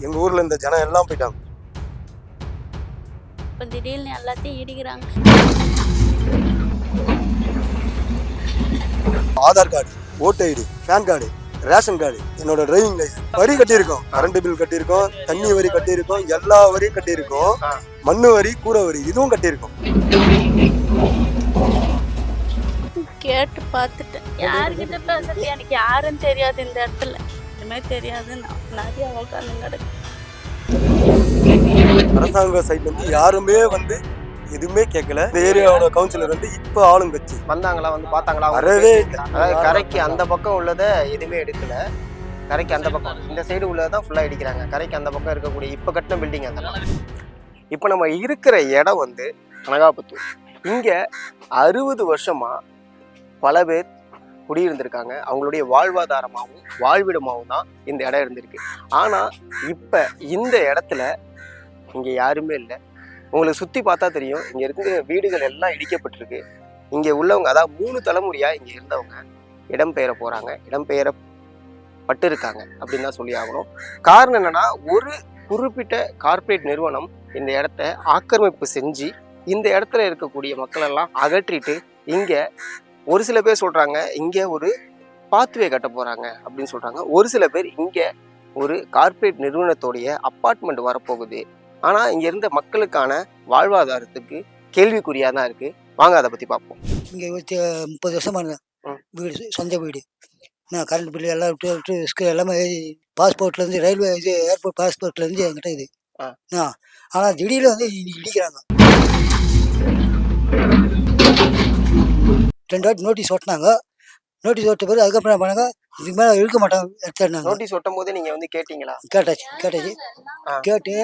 எங்க ஊர்ல இந்த ஜனம் எல்லாம் போயிட்டாங்க. இப்போ திடீர்னு எல்லாத்தையும் இடிக்கிறாங்க. ஆதார் கார்டு, ஓட்டு ID, PAN card, ration card, என்னோட டிரைவிங் லைசன்ஸ், வரி கட்டியிருக்கோம், கரண்ட் பில் கட்டியிருக்கோம், தண்ணி வரி கட்டியிருக்கோம், எல்லா வரியும் கட்டியிருக்கோம், மண்ணு வரி, கூரை வரி இதுவும் கட்டியிருக்கோம். கேட்டு பார்த்துட்டேன். யாருக்கிட்ட பேசுறது எனக்கு யாரும் தெரியாது. இந்த இடத்துல எதுவுமே தெரியாது. நான் நிறைய உட்காந்து கிடக்கு. அரசாங்க சைட்ல இருந்து யாருமே வந்து எதுவுமே கேட்கல. இந்த ஏரியாவோட கவுன்சிலர் வந்து இப்ப ஆளுங்கட்சி வந்தாங்களா, வந்து பார்த்தாங்களா? வரவே இல்லை. அதாவது கரைக்கு அந்த பக்கம் உள்ளதை எதுவுமே எடுக்கல. கரைக்கு அந்த பக்கம் இந்த சைடு உள்ளதான் ஃபுல்லா இடிக்கிறாங்க. கரைக்கு அந்த பக்கம் இருக்கக்கூடிய இப்ப கட்டின பில்டிங் அதெல்லாம். இப்ப நம்ம இருக்கிற இடம் வந்து கனகாபுத்தூர். இங்க 60 வருஷமா பல பேர் குடியிருந்திருக்காங்க. அவங்களுடைய வாழ்வாதாரமாகவும் வாழ்விடமாகவும் தான் இந்த இடம் இருந்திருக்கு. ஆனா இப்ப இந்த இடத்துல இங்க யாருமே இல்லை. உங்களுக்கு சுத்தி பார்த்தா தெரியும், இங்க இருக்க வீடுகள் எல்லாம் இடிக்கப்பட்டிருக்கு. இங்க உள்ளவங்க, அதாவது 3 தலைமுறையா இங்க இருந்தவங்க இடம்பெயர போறாங்க, இடம்பெயரப்பட்டு இருக்காங்க அப்படின்னு தான் சொல்லி ஆகணும். காரணம் என்னன்னா, ஒரு குறிப்பிட்ட கார்ப்பரேட் நிறுவனம் இந்த இடத்த ஆக்கிரமிப்பு செஞ்சு இந்த இடத்துல இருக்கக்கூடிய மக்கள் எல்லாம் அகற்றிட்டு இங்க ஒரு சில பேர் சொல்றாங்க இங்க ஒரு பாத்வே கட்ட போறாங்க அப்படின்னு சொல்றாங்க. ஒரு சில பேர் இங்க ஒரு கார்ப்பரேட் நிறுவனத்தோடைய அப்பார்ட்மெண்ட் வரப்போகுது. ஆனா இங்க இருந்த மக்களுக்கான வாழ்வாதாரத்துக்கு கேள்விக்குறியா தான் இருக்கு. வாங்க அதை பத்தி பார்ப்போம். இங்கே 30 வருஷமா இருந்தேன். வீடு சொந்த வீடு. நான் கரண்ட் பில்லு எல்லாம் விட்டு எல்லாமே பாஸ்போர்ட்லேருந்து ரயில்வே இது ஏர்போர்ட் பாஸ்போர்ட்லேருந்து என்கிட்ட இது. ஆனால் திடீர்னு வந்து இடிக்கிறாங்க. 2 வாட்டி நோட்டீஸ் ஓட்டினாங்க. நோட்டீஸ் ஓட்ட பிறகு அதுக்கப்புறம் என்ன பண்ணாங்க, இதுக்கு மேலே இழுக்க மாட்டாங்க எடுத்தாங்க. நோட்டீஸ் ஒட்டும் போதே நீங்க வந்து கேட்டீங்களா? கேட்டாச்சு. கேட்டு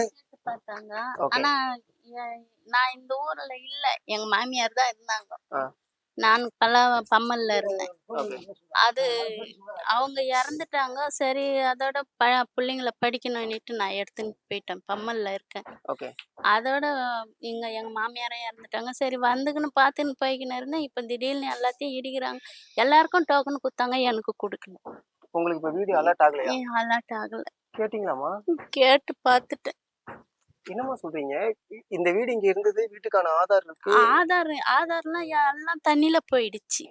பார்த்தாங்க. ஆனா நான் இந்த ஊர்ல இல்ல, எங்க மாமியார் தான் இருந்தாங்க. நான் பம்மல்ல இருந்தேன். அது அவங்க இறந்துட்டாங்க. சரி, அதோட பிள்ளைங்களை படிக்கணும்னுட்டு நான் எடுத்துன்னு போயிட்டேன். பம்மல்ல இருக்கேன். அதோட எங்க மாமியாரும் இறந்துட்டாங்க. சரி வந்துக்குன்னு பார்த்துன்னு போய்க்கின்னு இருந்தேன். இப்ப திடீர்னு எல்லாத்தையும் இடிக்கிறாங்க. எல்லாருக்கும் டோக்கன் கொடுத்தாங்க, எனக்கு கொடுக்கல. உங்களுக்கு இப்ப வீடியோ அலர்ட் ஆகலையா? அலர்ட் ஆகல. கேட்டீங்களாமா? கேட்டு பார்த்துட்டேன். என்னமா சொல்றீங்க? இந்த வீடு இங்க இருந்தது, வீட்டுக்கான ஆதார் இருக்கு. ஆதார்லாம் எல்லாம் தண்ணியில போயிடுச்சு.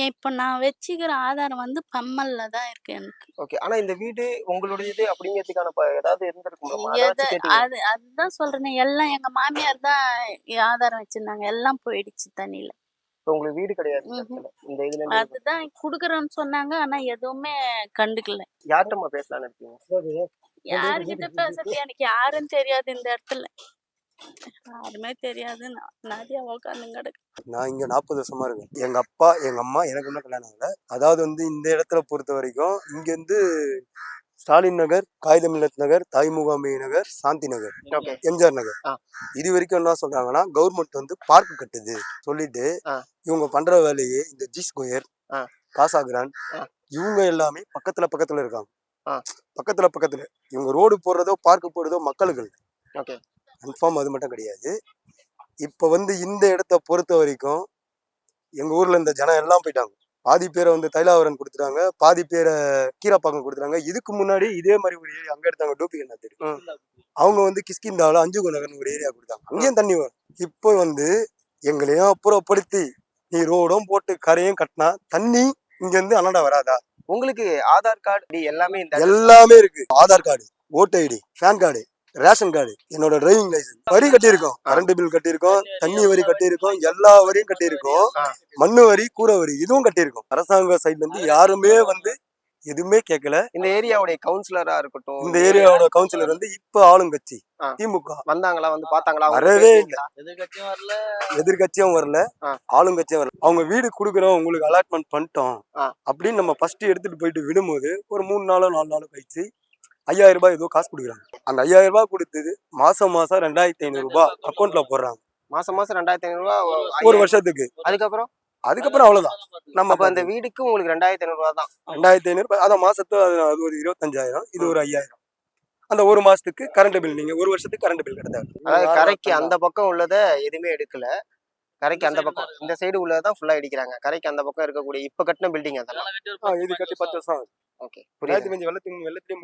இப்ப நான் வச்சுக்கிற ஆதாரம் வந்து பம்மல்ல தான் இருக்கு எனக்கு. ஆனா இந்த வீடு உங்களுடையது அப்படிங்கிறதுக்கான ஏதாவது இருந்திருக்குமா? அதுதான் சொல்றேன். எல்லாம் எங்க மாமியார் தான் ஆதாரம் வச்சிருந்தாங்க. எல்லாம் போயிடுச்சு தண்ணியில. உங்களுக்கு வீடு கிடையாது இந்த இதுல. அதுதான் குடுக்கறேன்னு சொன்னாங்க. ஆனா எதுவுமே கண்டுக்கல. யார்கிட்டமா பேசலாம்னு இருக்கீங்க? யாருக்கிட்ட பேசுறது எனக்கு யாரும் தெரியாது. இந்த இடத்துல யாருமே தெரியாது. நிறைய உட்காந்து கிடக்கு. நான் இங்க 40 வருஷமா இருக்கேன். எங்க அப்பா எங்க அம்மா எனக்கு இன்னும் கல்யாணம் ஆகல. அதாவது வந்து இந்த இடத்துல பொறுத்த வரைக்கும் இங்க இருந்து ஸ்டாலின் நகர், காகிதமில்லத் நகர், தாய்முகாமை நகர், சாந்தி நகர், எம்ஜிஆர் நகர், இது வரைக்கும் என்ன சொல்றாங்கன்னா, கவர்மெண்ட் வந்து பார்க் கட்டுது சொல்லிட்டு இவங்க பண்ற வேலையே இந்த ஜி ஸ்கொயர், காசாகிரான் இவங்க எல்லாமே பக்கத்துல இருக்காங்க. பக்கத்துல இவங்க ரோடு போடுறதோ பார்க் போடுறதோ மக்களுக்கு கன்ஃபார்ம் அது மட்டும் கிடையாது. இப்ப வந்து இந்த இடத்த பொறுத்த வரைக்கும் எங்க ஊர்ல இந்த ஜனம் எல்லாம் போயிட்டாங்க. பாதி பேரை வந்து தைலாவரன் கொடுத்துட்டாங்க, பாதி பேரை கீராப்பாக்கம் கொடுத்துட்டாங்க. இதுக்கு முன்னாடி இதே மாதிரி ஒரு ஏரியா அங்க எடுத்தாங்க, டோபிகண்ணா தெரியும். அவங்க வந்து கிஷ்கிந்தாவில் 5 நகர்னு ஒரு ஏரியா கொடுத்தாங்க. அங்கேயும் தண்ணி வரும். இப்போ வந்து எங்களையும் அப்புறப்படுத்தி நீ ரோடும் போட்டு கரையும் கட்டினா தண்ணி இங்க இருந்து அண்ணாடா வராதா? உங்களுக்கு ஆதார் கார்டு எல்லாமே இருக்கு. ஆதார் கார்டு, ஓட்டு ID, PAN card, ration card, என்னோட டிரைவிங் லைசன்ஸ், வரி கட்டியிருக்கோம், கரண்ட் பில் கட்டியிருக்கோம், தண்ணி வரி கட்டியிருக்கோம், எல்லா வரியும் கட்டியிருக்கோம், மண்ணு வரி, கூரை வரி இதுவும் கட்டியிருக்கோம். அரசாங்க சைட்ல இருந்து யாருமே வந்து எதுவுமே கேட்கல. இந்த ஏரியாவுடைய கவுன்சிலரா இருக்கட்டும், இந்த ஏரியாவோட கவுன்சிலர் வந்து இப்ப ஆளுங்கட்சி திமுக. வந்தாங்களா, வந்து பார்த்தாங்களா? வரவே இல்லை. எதிர்கட்சியும் வரல, ஆளுங்கட்சியும் வரல. அவங்க வீடு கொடுக்குறோம், உங்களுக்கு அலாட்மெண்ட் பண்ணிட்டோம் அப்படின்னு நம்ம ஃபர்ஸ்ட் எடுத்துட்டு போயிட்டு விடும்போது ஒரு 3 நாளோ 4 நாளோ கழிச்சு 5000 ரூபாய் ஏதோ காசு கொடுக்குறாங்க. அந்த 5000 ரூபாய் கொடுத்தது மாசம் 2500 ரூபாய் அக்கௌண்ட்ல போடுறாங்க. மாசம் 2500 ரூபாய் ஒரு வருஷத்துக்கு. அதுக்கப்புறம் அவ்வளவுதான். நம்ம அந்த வீடுக்கு உங்களுக்கு 2500 ரூபாய் தான். 2500 ரூபாய். அதான் மாசத்து அது ஒரு 25,000, இது ஒரு 5000. அந்த ஒரு மாசத்துக்கு கரண்ட் பில், நீங்க ஒரு வருஷத்துக்கு கரண்ட் பில் கிடையாது. அதாவது கரைக்கு அந்த பக்கம் உள்ளதை எதுவுமே எடுக்கல. கரைக்கு அந்த பக்கம் இந்த சைடு உள்ளதான் ஃபுல்லா இடிக்கிறாங்க. கரைக்கு அந்த பக்கம் இருக்கக்கூடிய இப்ப கட்டின பில்டிங் அதெல்லாம் இது கட்டி 10 வருஷம். ஓகே, வெள்ளத்தையும்